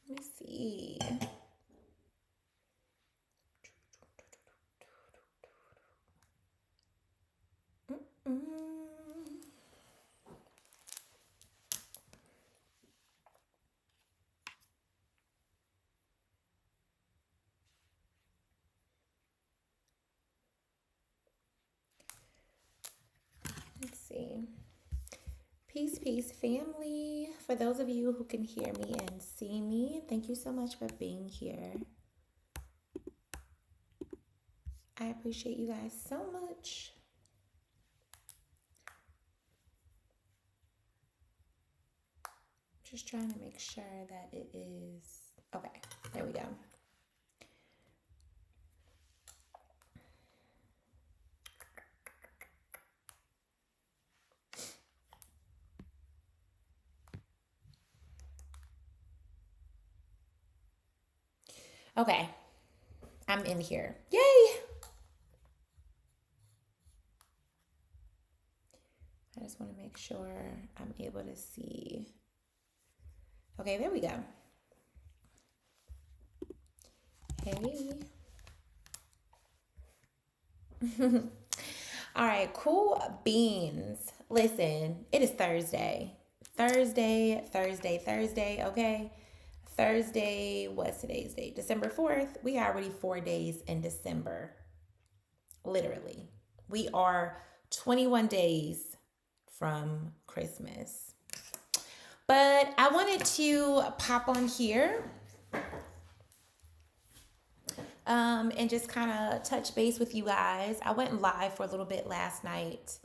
me see. Mm. Let's see. Peace, peace, family. For those of you who can hear me and see me, thank you so much for being here. I appreciate you guys so much. Just trying to make sure that it is okay. There we go. Okay, I'm in here. Yay! I just want to make sure I'm able to see. Okay, there we go. Hey. All right, cool beans. Listen, it is Thursday. Thursday, okay? Thursday, what's today's date? December 4th. We are already 4 days in December. Literally. We are 21 days from Christmas. But I wanted to pop on here and just kind of touch base with you guys. I went live for a little bit last night.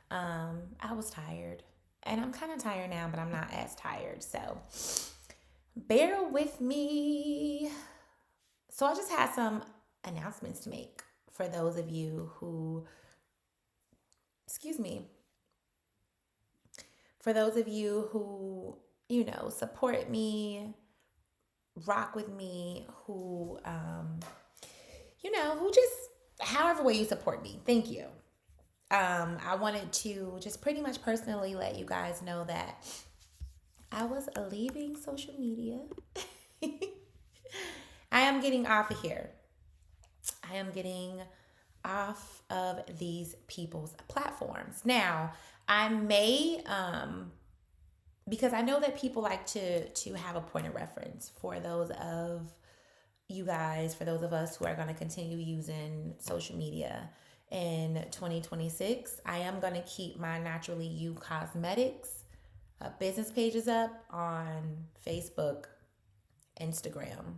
I was tired, and I'm kind of tired now, but I'm not as tired. So bear with me. So I just had some announcements to make for those of you who, excuse me, for those of you who, support me, rock with me, who just, however way you support me. Thank you. I wanted to just pretty much personally let you guys know that I was leaving social media. I am getting off of here. I am getting off of these people's platforms. Now, I may, because I know that people like to have a point of reference for those of you guys, for those of us who are going to continue using social media in 2026. I am going to keep my Naturally You Cosmetics business pages up on Facebook, Instagram,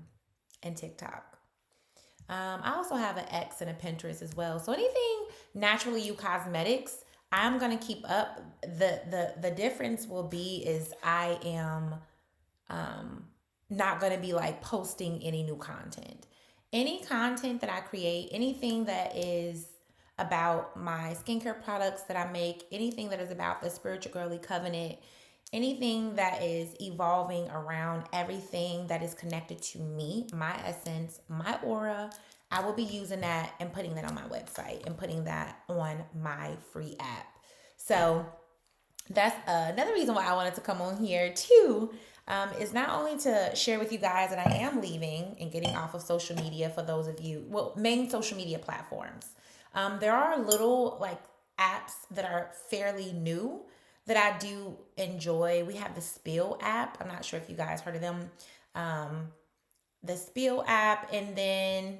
and TikTok. I also have an X and a Pinterest as well. So anything Naturally You Cosmetics, I'm gonna keep up. The difference will be is I am not gonna be like posting any new content. Any content that I create, anything that is about my skincare products that I make, anything that is about the Spiritual Girly Covenant, anything that is evolving around everything that is connected to me, my essence, my aura, I will be using that and putting that on my website and putting that on my free app. So that's another reason why I wanted to come on here too. Is not only to share with you guys that I am leaving and getting off of social media for those of you, main social media platforms. There are little like apps that are fairly new that I do enjoy. We have the Spill app. I'm not sure if you guys heard of them. The Spill app, and then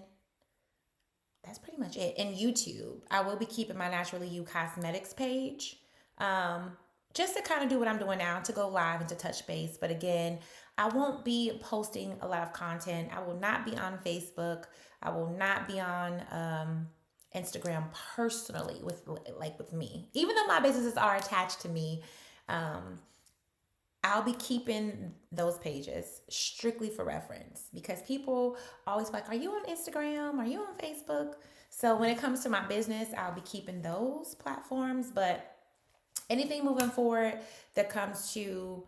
that's pretty much it. And YouTube. I will be keeping my Naturally You Cosmetics page. Just to kind of do what I'm doing now, to go live and to touch base. But again, I won't be posting a lot of content. I will not be on Facebook. I will not be on Instagram personally with me. Even though my businesses are attached to me, I'll be keeping those pages strictly for reference, because people always like, are you on Instagram? Are you on Facebook? So when it comes to my business, I'll be keeping those platforms. But anything moving forward that comes to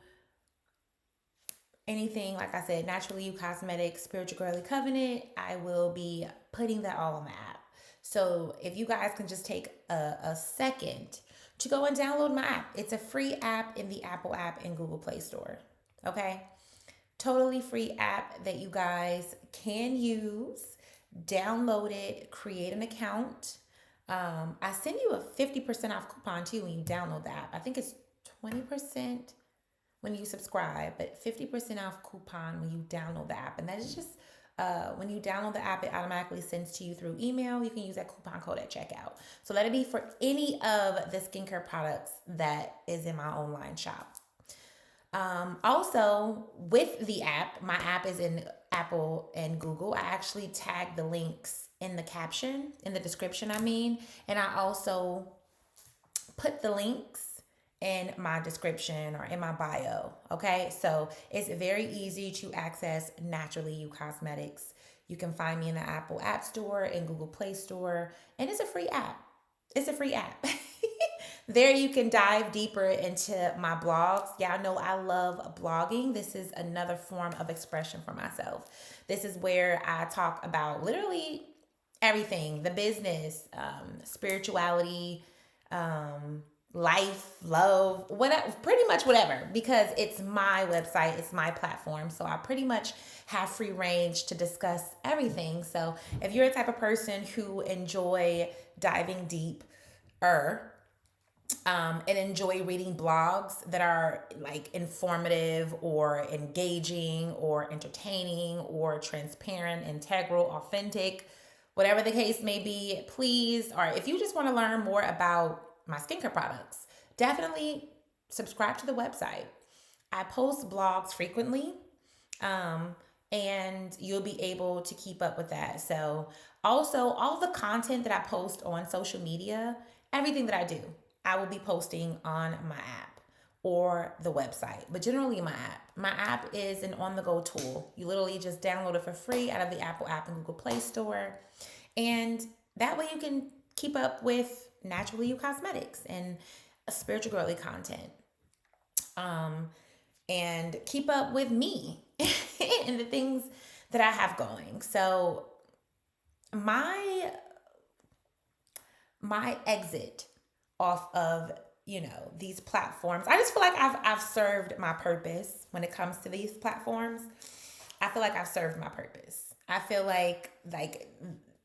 anything, like I said, Naturally You Cosmetics, Spiritual Girly Covenant, I will be putting that all on the app. So if you guys can just take a second to go and download my app, it's a free app in the Apple app and Google Play Store. Okay. Totally free app that you guys can use. Download it, create an account. I send you a 50% off coupon too when you download the app. I think it's 20% when you subscribe, but 50% off coupon when you download the app. And that is just when you download the app, it automatically sends to you through email. You can use that coupon code at checkout. So let it be for any of the skincare products that is in my online shop. Also, with the app, my app is in Apple and Google. I actually tag the links in the caption, in the description, and I also put the links in my description or in my bio. Okay, so it's very easy to access Naturally You Cosmetics. You can find me in the Apple App Store and Google Play Store, and it's a free app. It's a free app. There you can dive deeper into my blogs. Y'all know I love blogging. This is another form of expression for myself. This is where I talk about literally everything, the business, spirituality, life, love, whatever, pretty much whatever, because it's my website, it's my platform. So I pretty much have free range to discuss everything. So if you're a type of person who enjoy diving deep and enjoy reading blogs that are like informative or engaging or entertaining or transparent, integral, authentic, whatever the case may be, please, or if you just want to learn more about my skincare products, definitely subscribe to the website. I post blogs frequently, and you'll be able to keep up with that. So also all the content that I post on social media, everything that I do, I will be posting on my app or the website, but generally my app. My app is an on-the-go tool. You literally just download it for free out of the Apple app and Google Play Store. And that way you can keep up with Naturally You Cosmetics and spiritual girly content. And keep up with me and the things that I have going. So my exit off of these platforms, I just feel like I've served my purpose when it comes to these platforms. I feel like I've served my purpose. I feel like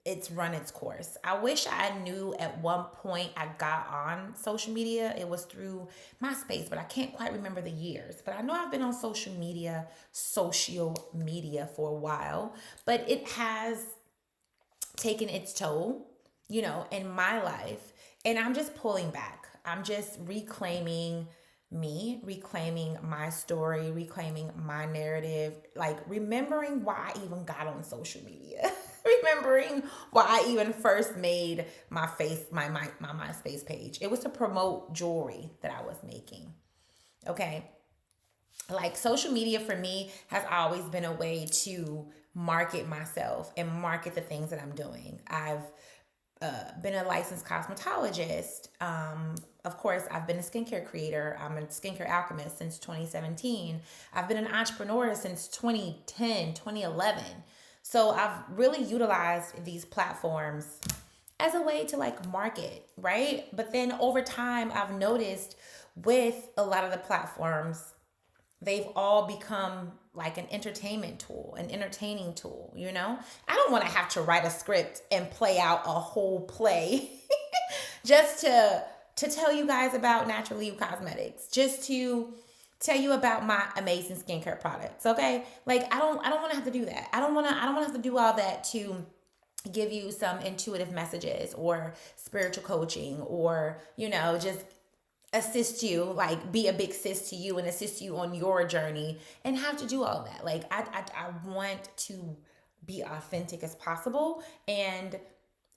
it's run its course. I wish I knew at one point I got on social media. It was through MySpace, but I can't quite remember the years. But I know I've been on social media for a while, but it has taken its toll, in my life. And I'm just pulling back. I'm just reclaiming me, reclaiming my story, reclaiming my narrative, like remembering why I even got on social media, remembering why I even first made my MySpace page. It was to promote jewelry that I was making. Okay. Like social media for me has always been a way to market myself and market the things that I'm doing. I've been a licensed cosmetologist. Of course, I've been a skincare creator. I'm a skincare alchemist since 2017. I've been an entrepreneur since 2010, 2011. So I've really utilized these platforms as a way to market, right? But then over time, I've noticed with a lot of the platforms, they've all become like an entertainment tool, an entertaining tool, I don't want to have to write a script and play out a whole play just to tell you guys about Naturally You Cosmetics, just to tell you about my amazing skincare products, okay? I don't want to have to do that. I don't want to have to do all that to give you some intuitive messages or spiritual coaching or, just assist you, be a big sis to you and assist you on your journey and have to do all that. I want to be authentic as possible, and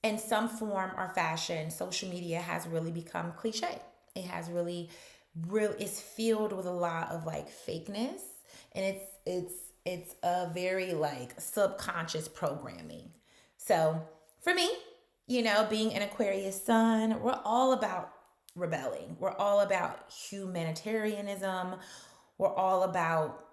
in some form or fashion, social media has really become cliche. It has it's filled with a lot of fakeness, and it's a very subconscious programming. So for me, being an Aquarius sun, we're all about rebelling. We're all about humanitarianism. We're all about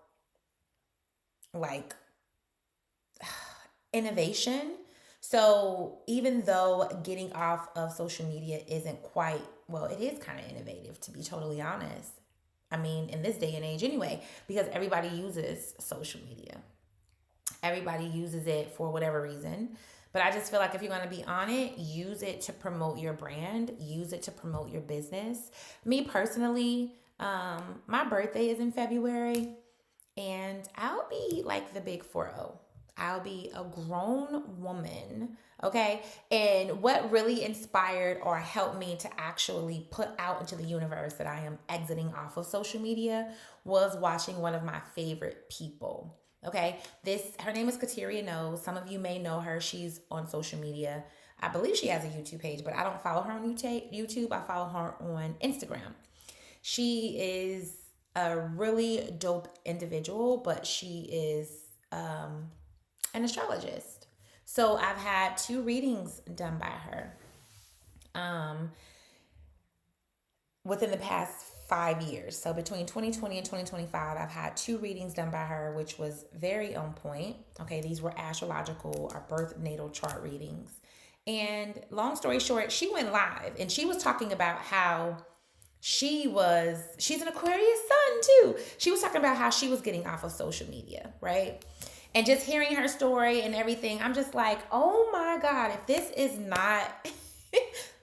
innovation. So even though getting off of social media isn't quite, well, it is kind of innovative, to be totally honest. I mean, in this day and age anyway, because everybody uses social media. Everybody uses it for whatever reason. But I just feel like if you're going to be on it, use it to promote your brand, use it to promote your business. Me personally, my birthday is in February, and I'll be like the big 40. I'll be a grown woman, okay? And what really inspired or helped me to actually put out into the universe that I am exiting off of social media was watching one of my favorite people. Okay, her name is Kateria Knows. Some of you may know her. She's on social media. I believe she has a YouTube page, but I don't follow her on YouTube. I follow her on Instagram. She is a really dope individual, but she is an astrologist. So I've had 2 readings done by her within the past 5 years. So between 2020 and 2025, I've had 2 readings done by her, which was very on point. Okay, these were astrological or birth natal chart readings. And long story short, she went live and she was talking about how she's an Aquarius sun too. She was talking about how she was getting off of social media, right? And just hearing her story and everything, I'm just like, oh my God, if this is not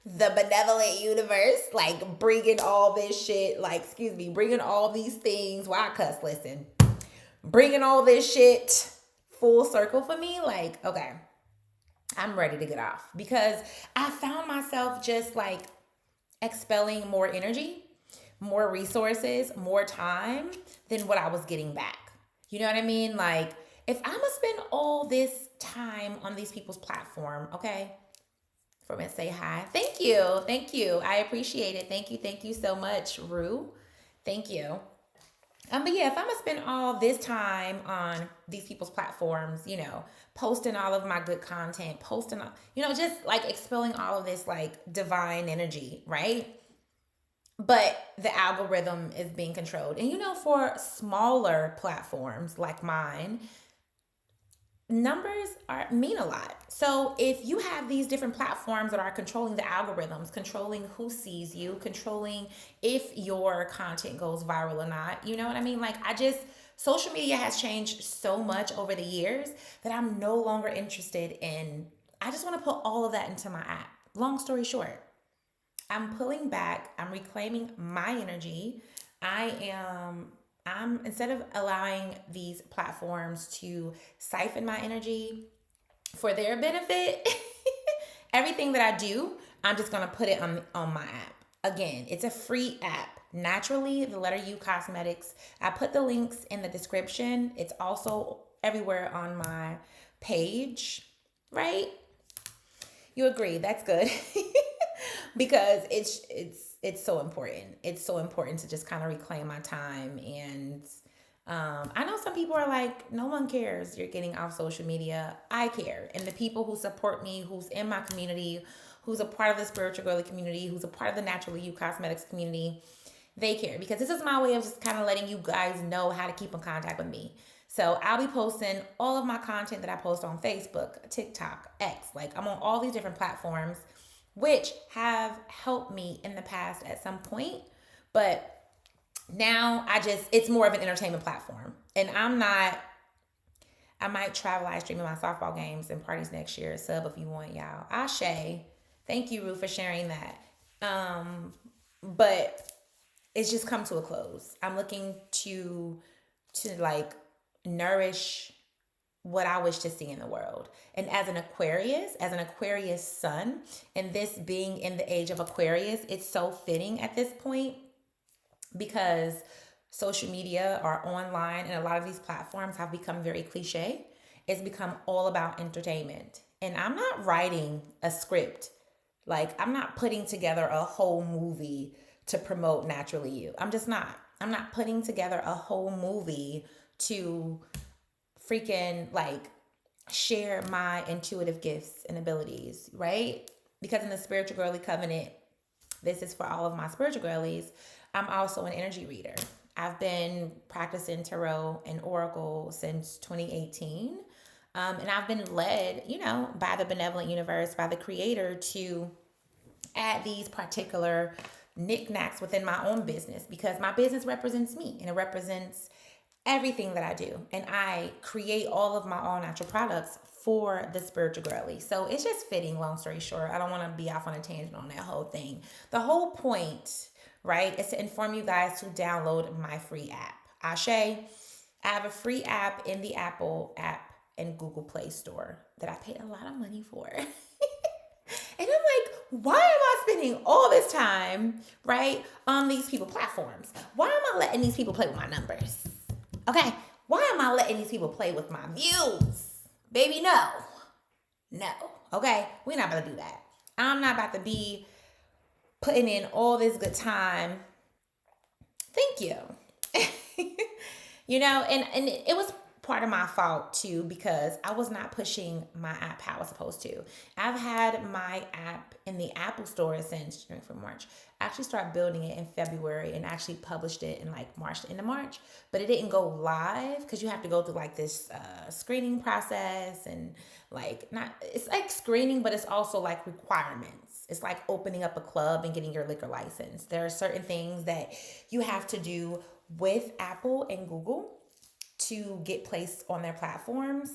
the benevolent universe, like bringing all this shit, like, excuse me, bringing all these things, why I cuss, listen, bringing all this shit full circle for me, like, okay, I'm ready to get off, because I found myself just like expelling more energy, more resources, more time than what I was getting back. You know what I mean? Like, if I'm gonna spend all this time on these people's platform, okay, for me to say hi. Thank you. Thank you. I appreciate it. Thank you so much, Rue. Thank you. But yeah, if I'm gonna spend all this time on these people's platforms, posting all of my good content, posting, just like expelling all of this like divine energy, right? But the algorithm is being controlled. And for smaller platforms like mine, numbers mean a lot. So if you have these different platforms that are controlling the algorithms, controlling who sees you, controlling if your content goes viral or not, you know what I mean? Like, social media has changed so much over the years that I'm no longer interested in. I just want to put all of that into my app. Long story short, I'm pulling back, I'm reclaiming my energy. I'm instead of allowing these platforms to siphon my energy for their benefit, everything that I do, I'm just gonna put it on my app. Again, it's a free app. Naturally, the letter U Cosmetics. I put the links in the description. It's also everywhere on my page, right? You agree? That's good. Because it's so important. It's so important to just kind of reclaim my time. And I know some people are like, no one cares you're getting off social media. I care. And the people who support me, who's in my community, who's a part of the Spiritual Girly community, who's a part of the Natural You Cosmetics community, they care. Because this is my way of just kind of letting you guys know how to keep in contact with me. So I'll be posting all of my content that I post on Facebook, TikTok, X. Like, I'm on all these different platforms, which have helped me in the past at some point. But now it's more of an entertainment platform. And I might travel live streaming my softball games and parties next year. Sub if you want, y'all. Ashe. Thank you, Ruth, for sharing that. But it's just come to a close. I'm looking to like nourish what I wish to see in the world. And as an Aquarius sun, and this being in the age of Aquarius, it's so fitting at this point, because social media or online and a lot of these platforms have become very cliche. It's become all about entertainment. And I'm not writing a script. Like, I'm not putting together a whole movie to promote Naturally You. I'm just not. I'm not putting together a whole movie to freaking like share my intuitive gifts and abilities, right? Because in the Spiritual Girly Covenant, this is for all of my spiritual girlies, I'm also an energy reader. I've been practicing tarot and oracle since 2018. And I've been led, by the benevolent universe, by the creator to add these particular knickknacks within my own business because my business represents me and it represents everything that I do. And I create all of my all natural products for the spiritual girly. So it's just fitting, long story short. I don't want to be off on a tangent on that whole thing. The whole point, right, is to inform you guys to download my free app. Ashe, I have a free app in the Apple app and Google Play Store that I paid a lot of money for. And I'm like, why am I spending all this time, right, on these people platforms? Why am I letting these people play with my numbers? Okay, why am I letting these people play with my views? Baby, no. No. Okay, we're not about to do that. I'm not about to be putting in all this good time. Thank you. And it was part of my fault too because I was not pushing my app how I was supposed to. I've had my app in the Apple store since from March. I actually started building it in February and actually published it in like March, the end of March, but it didn't go live because you have to go through like this screening process and it's like screening, but it's also like requirements. It's like opening up a club and getting your liquor license. There are certain things that you have to do with Apple and Google to get placed on their platforms.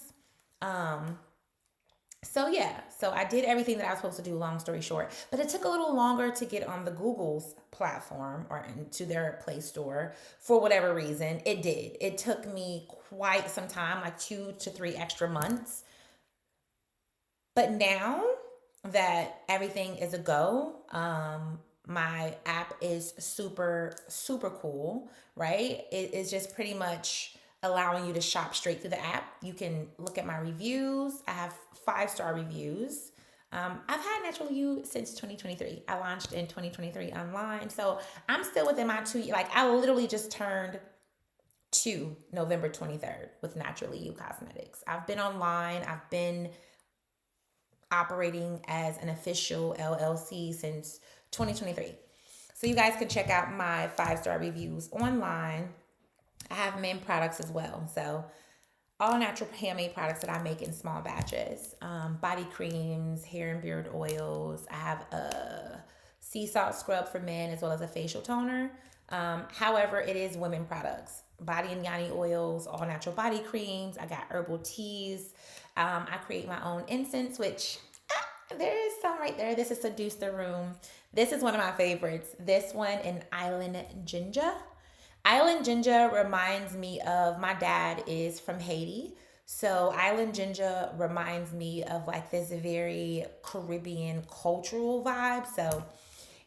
So I did everything that I was supposed to do, long story short, but it took a little longer to get on the Google's platform or into their Play Store for whatever reason. It did. It took me quite some time, like 2 to 3 extra months. But now that everything is a go, my app is super, super cool, right? It is just pretty much allowing you to shop straight through the app. You can look at my reviews. I have 5-star reviews. I've had Natural You since 2023. I launched in 2023 online. So I'm still within my 2 years. Like I literally just turned 2 November 23rd with Naturally You Cosmetics. I've been online. I've been operating as an official LLC since 2023. So you guys can check out my 5-star reviews online. I have men products as well. So all natural handmade products that I make in small batches. Body creams, hair and beard oils. I have a sea salt scrub for men as well as a facial toner. However, it is women products. Body and yoni oils, all natural body creams. I got herbal teas. I create my own incense, which there is some right there. This is Seduce the Room. This is one of my favorites. This one in Island Ginger. Island Ginger reminds me of, my dad is from Haiti. So Island Ginger reminds me of like this very Caribbean cultural vibe. So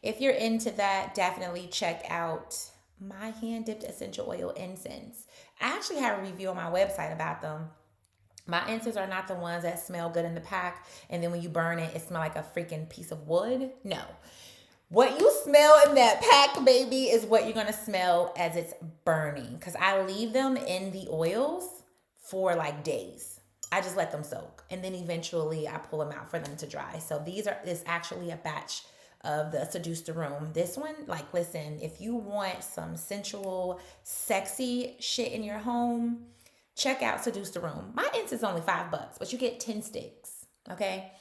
if you're into that, definitely check out my hand dipped essential oil incense. I actually have a review on my website about them. My incense are not the ones that smell good in the pack, and then when you burn it, it smells like a freaking piece of wood. No. What you smell in that pack, baby, is what you're going to smell as it's burning. Because I leave them in the oils for like days. I just let them soak. And then eventually I pull them out for them to dry. So this actually a batch of the Seduce the Room. This one, like, listen, if you want some sensual, sexy shit in your home, check out Seduce the Room. My incense is only $5, but you get 10 sticks, okay?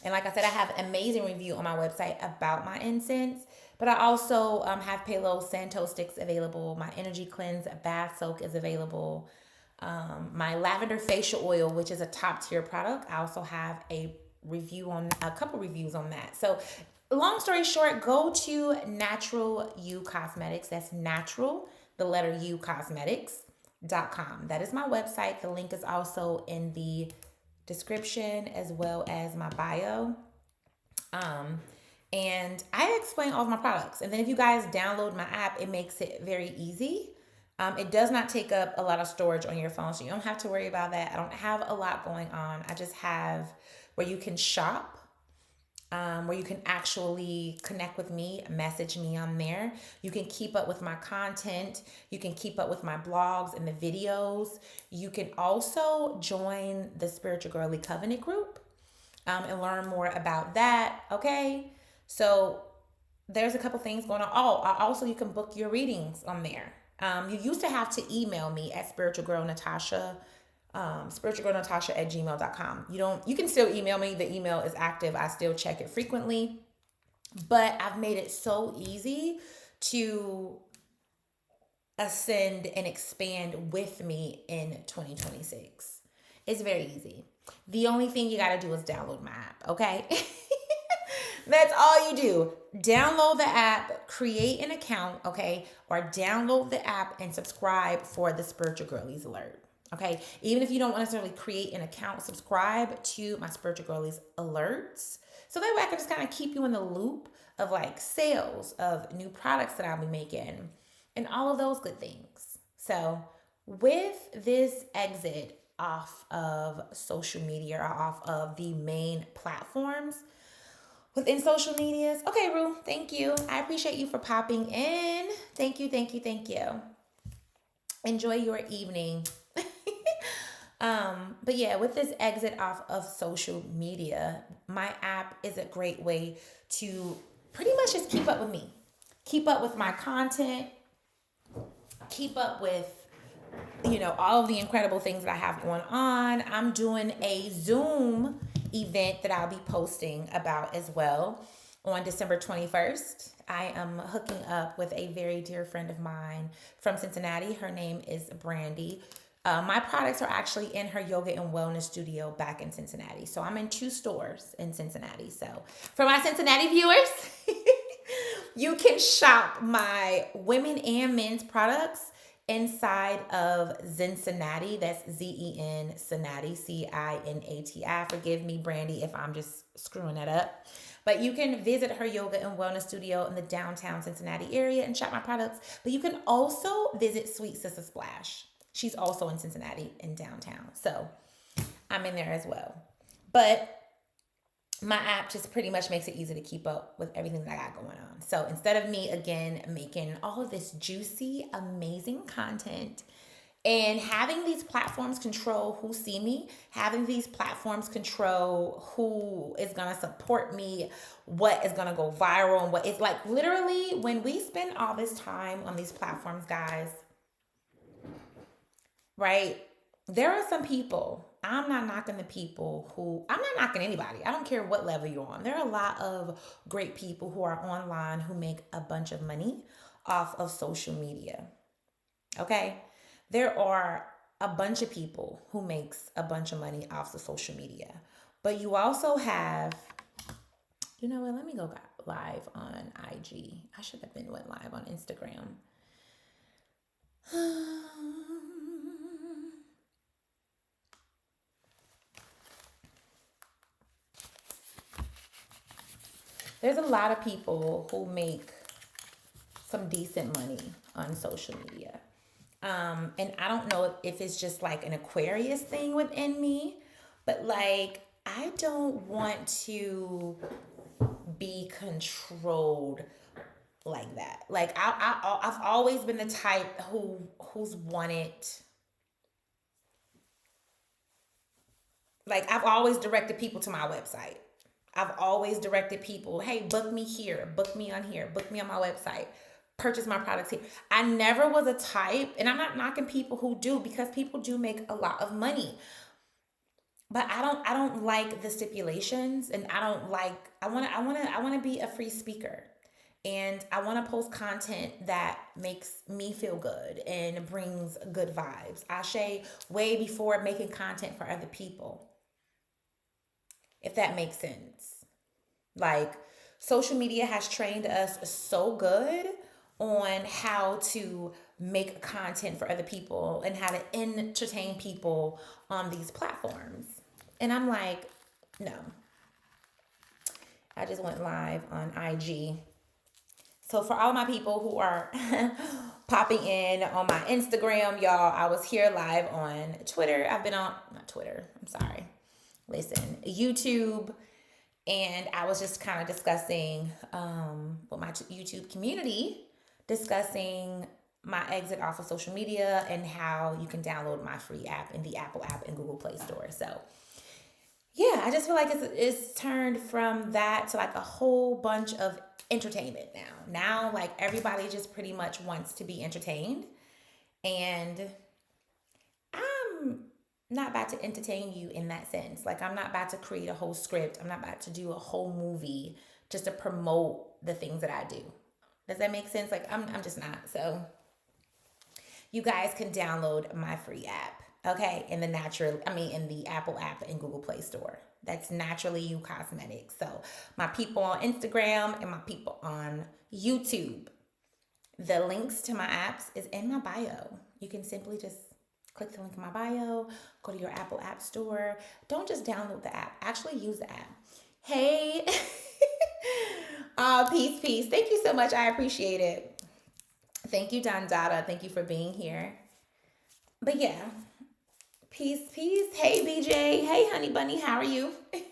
And like I said, I have an amazing review on my website about my incense, but I also have Palo Santo sticks available. My Energy Cleanse bath soak is available. My lavender facial oil, which is a top tier product. I also have a couple reviews on that. So long story short, go to Natural You Cosmetics. That's natural, the letter U Cosmetics.com. That is my website. The link is also in the description as well as my bio. And I explain all of my products. And then if you guys download my app, it makes it very easy. It does not take up a lot of storage on your phone, so you don't have to worry about that. I don't have a lot going on. I just have where you can shop, where you can actually connect with me, message me on there. You can keep up with my content. You can keep up with my blogs and the videos. You can also join the Spiritual Girly Covenant group and learn more about that, okay? So there's a couple things going on. Oh, also you can book your readings on there. You used to have to email me at spiritualgirlnatasha spiritualgirlnatasha@gmail.com. You can still email me. The email is active. I still check it frequently. But I've made it so easy to ascend and expand with me in 2026. It's very easy. The only thing you got to do is download my app, okay? That's all you do. Download the app, create an account, okay? Or download the app and subscribe for the Spiritual Girlies alert, okay? Even if you don't necessarily create an account, subscribe to my Spiritual Girlies alerts. So that way I can just kind of keep you in the loop of like sales, of new products that I'll be making, and all of those good things. So with this exit off of social media or off of the main platforms within social medias. Okay, Rue, thank you. I appreciate you for popping in. Thank you, thank you, thank you. Enjoy your evening. But yeah, with this exit off of social media, my app is a great way to pretty much just keep up with me. Keep up with my content. Keep up with, all of the incredible things that I have going on. I'm doing a Zoom event that I'll be posting about as well on December 21st. I am hooking up with a very dear friend of mine from Cincinnati. Her name is Brandy. My products are actually in her yoga and wellness studio back in Cincinnati. So I'm in 2 stores in Cincinnati. So for my Cincinnati viewers, you can shop my women and men's products inside of Cincinnati. That's Zen Cincinnati, Cinati. Forgive me, Brandy, if I'm just screwing that up. But you can visit her yoga and wellness studio in the downtown Cincinnati area and shop my products. But you can also visit Sweet Sister Splash. She's also in Cincinnati in downtown. So I'm in there as well. But my app just pretty much makes it easy to keep up with everything that I got going on. So instead of me, again, making all of this juicy, amazing content and having these platforms control who see me, having these platforms control who is going to support me, what is going to go viral, and what is like literally when we spend all this time on these platforms, guys, right? There are some people, I'm not knocking the people I'm not knocking anybody. I don't care what level you're on. There are a lot of great people who are online who make a bunch of money off of social media. Okay? There are a bunch of people who makes a bunch of money off of social media. But you also have, you know what, let me go live on IG. I should have been went live on Instagram. There's a lot of people who make some decent money on social media. And I don't know if it's just like an Aquarius thing within me, but like, I don't want to be controlled like that. Like I've always been the type who's wanted, like I've always directed people to my website. I've always directed people, hey, book me here, book me on here, book me on my website, purchase my products here. I never was a type, and I'm not knocking people who do, because people do make a lot of money. But I don't like the stipulations, and I want to be a free speaker. And I want to post content that makes me feel good and brings good vibes. I say way before making content for other people, if that makes sense. Like, social media has trained us so good on how to make content for other people and how to entertain people on these platforms. And I'm like, no. I just went live on IG. So for all my people who are popping in on my Instagram, y'all, I was here live on Twitter. I've been on, not Twitter, I'm sorry. Listen, YouTube. And I was just kind of discussing with my YouTube community, discussing my exit off of social media and how you can download my free app in the Apple app and Google Play Store. So yeah, I just feel like it's turned from that to like a whole bunch of entertainment now. Now, like, everybody just pretty much wants to be entertained. And not about to entertain you in that sense. Like, I'm not about to create a whole script. I'm not about to do a whole movie just to promote the things that I do. Does that make sense? Like, I'm just not. So you guys can download my free app, okay, in the Apple app and Google Play Store. That's Naturally You Cosmetics. So my people on Instagram and my people on YouTube, the links to my apps is in my bio. You can simply just click the link in my bio, go to your Apple App Store. Don't just download the app, actually use the app. Hey, peace. Thank you so much. I appreciate it. Thank you, Don Dada. Thank you for being here. But yeah, peace. Hey, BJ. Hey, Honey Bunny. How are you? Hey,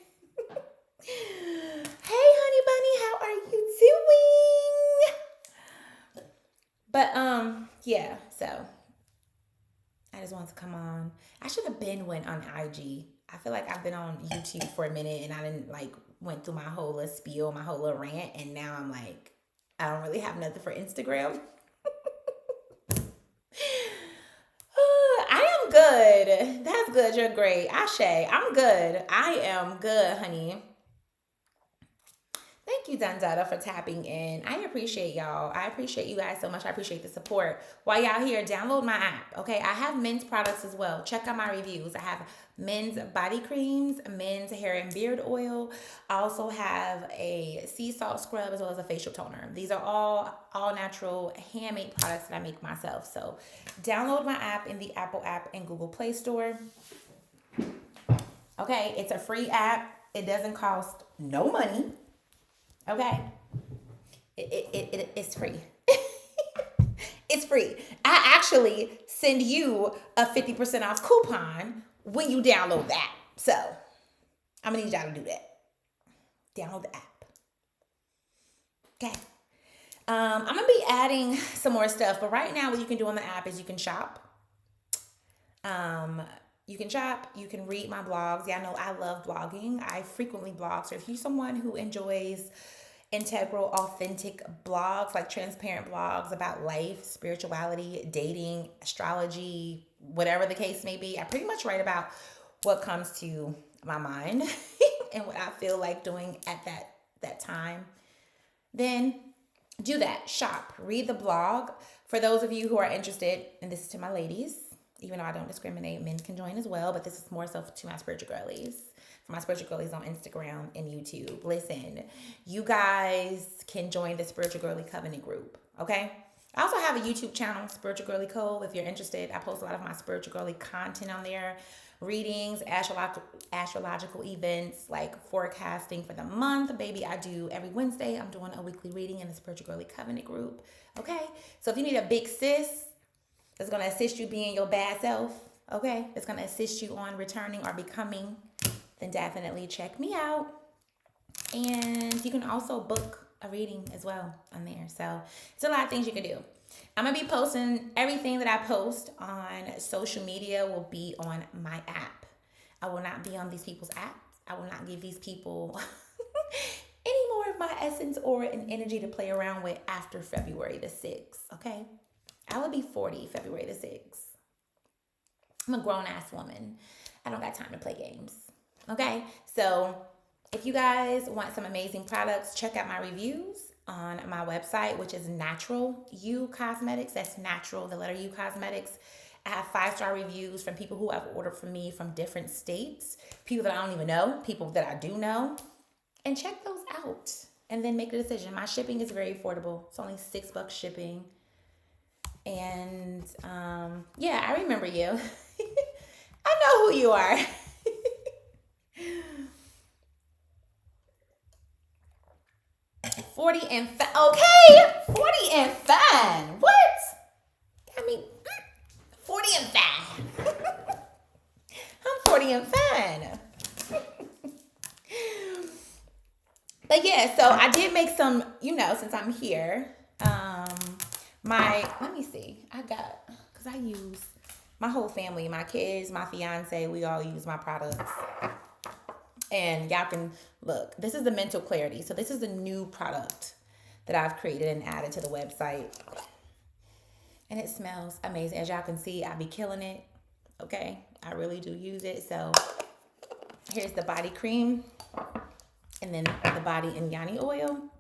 Honey Bunny. How are you doing? But yeah. So I just wanted to come on. I should have went on IG. I feel like I've been on YouTube for a minute and I didn't went through my whole little spiel, my whole little rant, and now I'm like, I don't really have nothing for Instagram. I am good. That's good. You're great. Ashe, I'm good. I am good, honey. Thank you, Dundada, for tapping in. I appreciate y'all. I appreciate you guys so much. I appreciate the support. While y'all here, download my app, okay? I have men's products as well. Check out my reviews. I have men's body creams, men's hair and beard oil. I also have a sea salt scrub as well as a facial toner. These are all natural, handmade products that I make myself. So download my app in the Apple app and Google Play Store. Okay, it's a free app. It doesn't cost no money. Okay, it's free. It's free. I actually send you a 50% off coupon when you download the app. So I'm gonna need y'all to do that. Download the app. Okay. I'm gonna be adding some more stuff, but right now what you can do on the app is you can shop. You can shop, you can read my blogs. Yeah, I know I love blogging. I frequently blog. So if you're someone who enjoys integral, authentic blogs, like transparent blogs about life, spirituality, dating, astrology, whatever the case may be, I pretty much write about what comes to my mind and what I feel like doing at that time. Then do that. Shop, read the blog. For those of you who are interested, and this is to my ladies, even though I don't discriminate, men can join as well, but this is more so to my spiritual girlies. For my spiritual girlies on Instagram and YouTube. Listen, you guys can join the Spiritual Girly Covenant group, okay? I also have a YouTube channel, Spiritual Girly Co. If you're interested, I post a lot of my spiritual girly content on there. Readings, astrological events, like forecasting for the month. Baby, I do every Wednesday. I'm doing a weekly reading in the Spiritual Girly Covenant group, okay? So if you need a big sis that's going to assist you being your bad self, okay? It's going to assist you on returning or becoming, then definitely check me out. And you can also book a reading as well on there. So it's a lot of things you can do. I'm going to be posting everything that I post on social media will be on my app. I will not be on these people's apps. I will not give these people any more of my essence, aura, and energy to play around with after February the 6th, okay? I will be 40 February the 6th. I'm a grown-ass woman. I don't got time to play games, okay? So if you guys want some amazing products, check out my reviews on my website, which is Natural You Cosmetics. That's Natural, the letter U Cosmetics. I have 5-star reviews from people who have ordered from me from different states, people that I don't even know, people that I do know. And check those out and then make a decision. My shipping is very affordable. It's only $6 shipping. And yeah, I remember you. I know who you are. Okay, 40 and fine. What? I mean, 40 and fine. I'm 40 and fine. But yeah, so I did make some, since I'm here, let me see, because I use my whole family, my kids, my fiance, we all use my products. And y'all can look, this is the Mental Clarity. So this is the new product that I've created and added to the website. And it smells amazing. As y'all can see, I be killing it. Okay, I really do use it. So here's the body cream, and then the body and Yanni oil.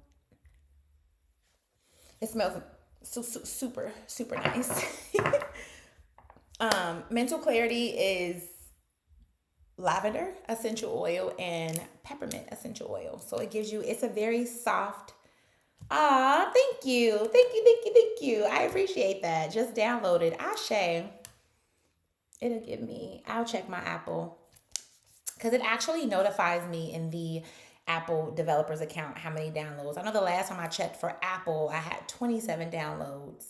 It smells super, super nice. Mental clarity is lavender essential oil and peppermint essential oil. So it gives you, it's a very soft. Ah, thank you. Thank you, thank you, thank you. I appreciate that. Just downloaded. Ashe. It'll give me, I'll check my Apple because it actually notifies me in the Apple developers account how many downloads. I know the last time I checked for Apple, I had 27 downloads.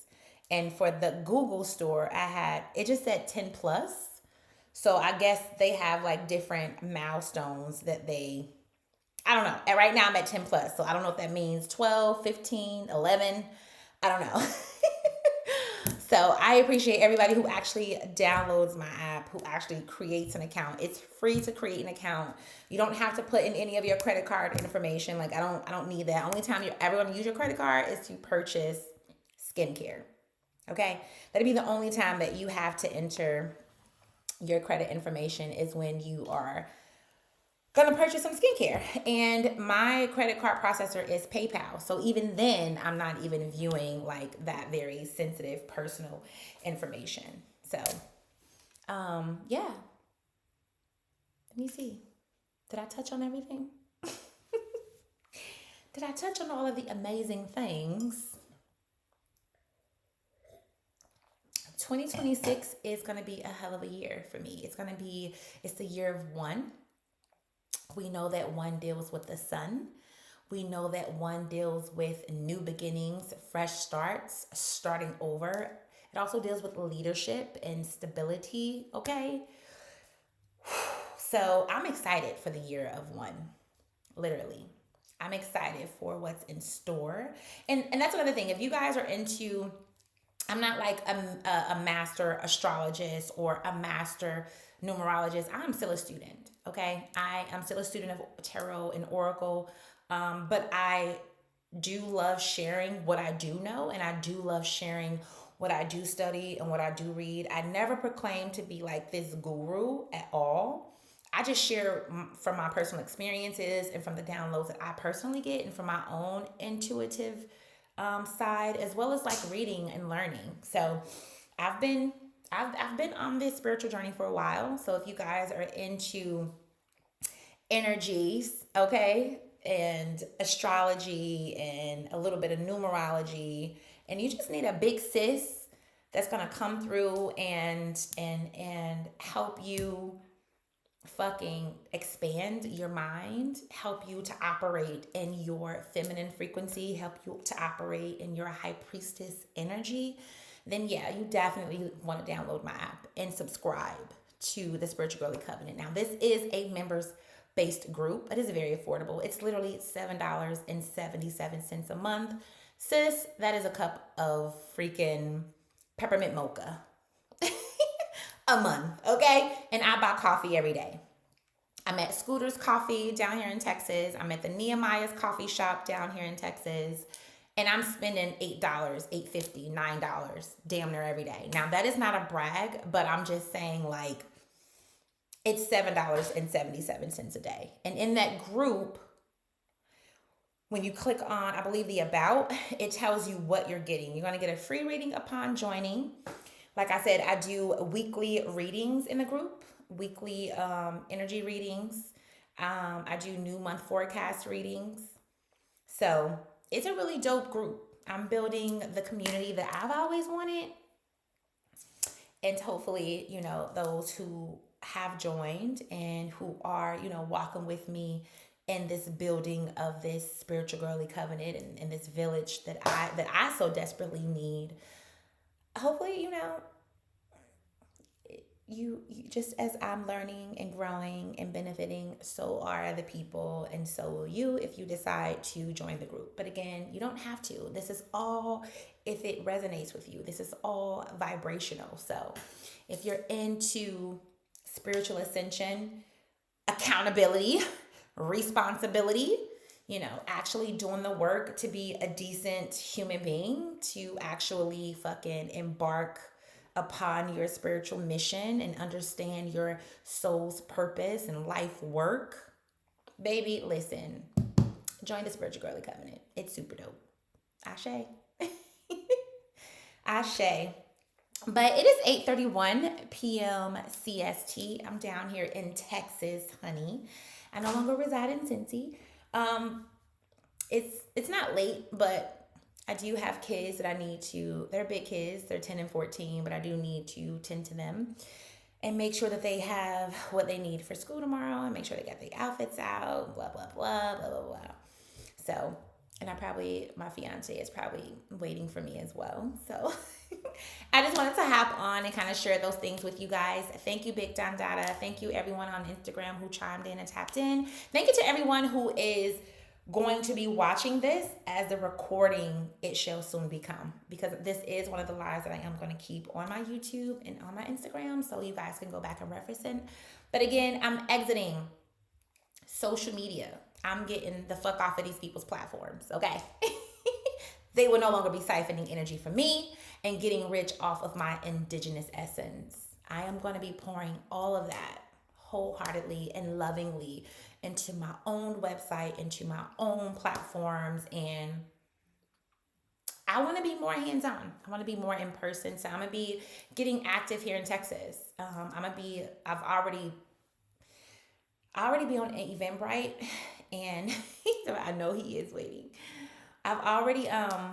And for the Google store, I had, it just said 10 plus. So I guess they have like different milestones that they, I don't know. And right now I'm at 10 plus. So I don't know if that means 12, 15, 11. I don't know. So I appreciate everybody who actually downloads my app, who actually creates an account. It's free to create an account. You don't have to put in any of your credit card information. Like I don't need that. Only time you're ever going to use your credit card is to purchase skincare. Okay? That'd be the only time that you have to enter your credit information is when you are gonna purchase some skincare. And my credit card processor is PayPal. So even then, I'm not even viewing like that very sensitive personal information. So yeah. Let me see. Did I touch on everything? Did I touch on all of the amazing things? 2026 is going to be a hell of a year for me. It's the year of one. We know that one deals with the sun. We know that one deals with new beginnings, fresh starts, starting over. It also deals with leadership and stability, okay? So I'm excited for the year of one, literally. I'm excited for what's in store. And that's another thing. If you guys are into, I'm not like a master astrologist or a master numerologist. I'm still a student, okay? I am still a student of tarot and oracle, but I do love sharing what I do know, and I do love sharing what I do study and what I do read. I never proclaim to be like this guru at all. I just share from my personal experiences and from the downloads that I personally get and from my own intuitive side, as well as like reading and learning. So I've been on this spiritual journey for a while. So if you guys are into energies, okay, and astrology and a little bit of numerology, and you just need a big sis that's gonna come through and help you fucking expand your mind, help you to operate in your feminine frequency, help you to operate in your high priestess energy, then yeah, you definitely want to download my app and subscribe to the Spiritual Girly Covenant. Now, this is a members based group. It is very affordable. It's literally $7.77 a month. Sis, that is a cup of freaking peppermint mocha a month, okay? And I buy coffee every day. I'm at Scooter's Coffee down here in Texas. I'm at the Nehemiah's Coffee Shop down here in Texas. And I'm spending $8, $8.50, $9 damn near every day. Now, that is not a brag, but I'm just saying like it's $7.77 a day. And in that group, when you click on, I believe, the About, it tells you what you're getting. You're going to get a free reading upon joining. Like I said, I do weekly readings in the group, weekly energy readings. I do new month forecast readings. So it's a really dope group. I'm building the community that I've always wanted. And hopefully, you know, those who have joined and who are, you know, walking with me in this building of this spiritual girly covenant and this village that I so desperately need. Hopefully, you know, you just as I'm learning and growing and benefiting, so are the people, and so will you if you decide to join the group. But again, you don't have to. This is all if it resonates with you. This is all vibrational. So if you're into spiritual ascension, accountability, responsibility, you know, actually doing the work to be a decent human being, to actually fucking embark upon your spiritual mission and understand your soul's purpose and life work, baby, listen, join the Spiritual Girly Covenant. It's super dope. Ashe. Ashe. But it is 8:31 p.m. CST. I'm down here in Texas, honey. I no longer reside in Cincy. It's not late, but I do have kids that I need to, they're big kids, they're 10 and 14, but I do need to tend to them and make sure that they have what they need for school tomorrow and make sure they got their outfits out, blah, blah, blah, blah, blah, blah. So, and my fiance is probably waiting for me as well. So I just wanted to hop on and kind of share those things with you guys. Thank you, Big Don Dada. Thank you, everyone on Instagram who chimed in and tapped in. Thank you to everyone who is going to be watching this as the recording it shall soon become, because this is one of the lives that I am going to keep on my YouTube and on my Instagram, so you guys can go back and reference it. But again, I'm exiting social media. I'm getting the fuck off of these people's platforms, okay? They will no longer be siphoning energy from me and getting rich off of my indigenous essence. I am going to be pouring all of that wholeheartedly and lovingly into my own website, into my own platforms, and I want to be more hands-on. I want to be more in person. So I'm gonna be getting active here in Texas. I've already be on an Eventbrite, and I know he is waiting. I'll be on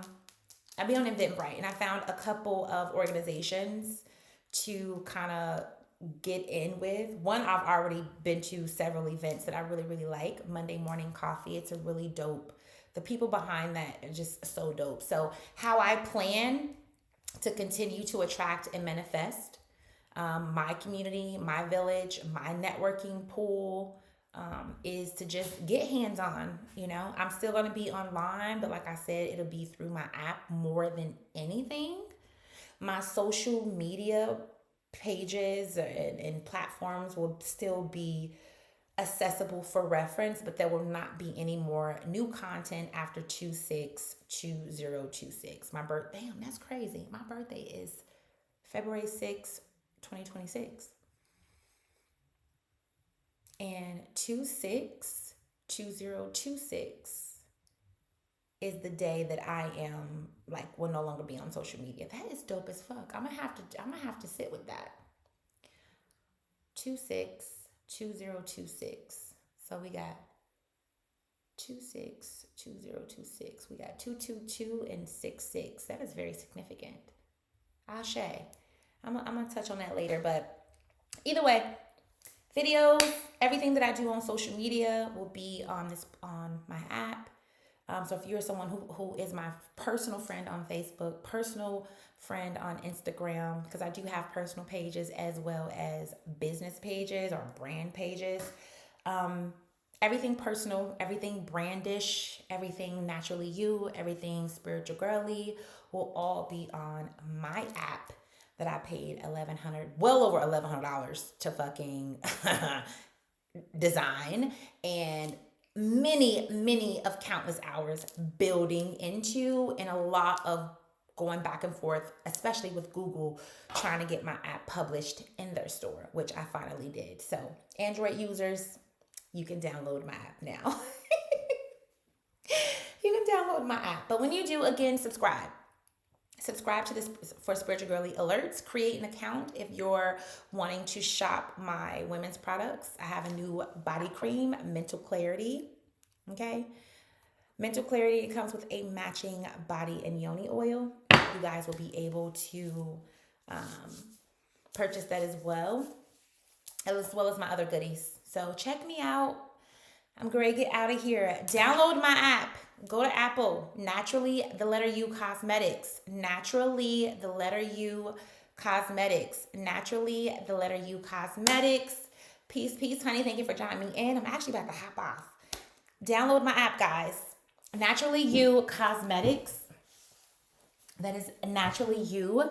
Eventbrite, and I found a couple of organizations to kind of get in with. One, I've already been to several events that I really, really like. Monday Morning Coffee, it's a really dope. The people behind that are just so dope. So how I plan to continue to attract and manifest my community, my village, my networking pool is to just get hands-on. You know, I'm still going to be online, but like I said, it'll be through my app more than anything. My social media pages and platforms will still be accessible for reference, but there will not be any more new content after 2/6/2026. My birthday, damn, that's crazy. My birthday is February 6th, 2026. And 2/6/2026 is the day that I am will no longer be on social media. That is dope as fuck. I'm gonna have to sit with that. 2/6/2026. So we got 2/6/2026. We got 222 and 66. That is very significant. Ashe. I'm gonna touch on that later, but either way, videos, everything that I do on social media will be on my app. So if you're someone who is my personal friend on Facebook, personal friend on Instagram, because I do have personal pages as well as business pages or brand pages. Everything personal, everything brandish, everything naturally you, everything spiritual girly will all be on my app that I paid well over $1,100 to fucking design, and many of countless hours building into, and a lot of going back and forth, especially with Google, trying to get my app published in their store, which I finally did. So Android users, you can download my app now. You can download my app. But when you do, again, subscribe to this for Spiritual Girly Alerts. Create an account if you're wanting to shop my women's products. I have a new body cream, Mental Clarity. Okay. Mental Clarity, it comes with a matching body and yoni oil. You guys will be able to purchase that as well as my other goodies. So check me out. I'm going to get out of here. Download my app. Go to Apple. Naturally, the letter U Cosmetics. Naturally, the letter U Cosmetics. Naturally, the letter U Cosmetics. Peace, honey. Thank you for joining me in. I'm actually about to hop off. Download my app, guys. Naturally You Cosmetics. That is Naturally You,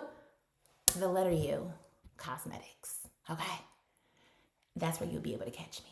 the letter U Cosmetics. Okay? That's where you'll be able to catch me.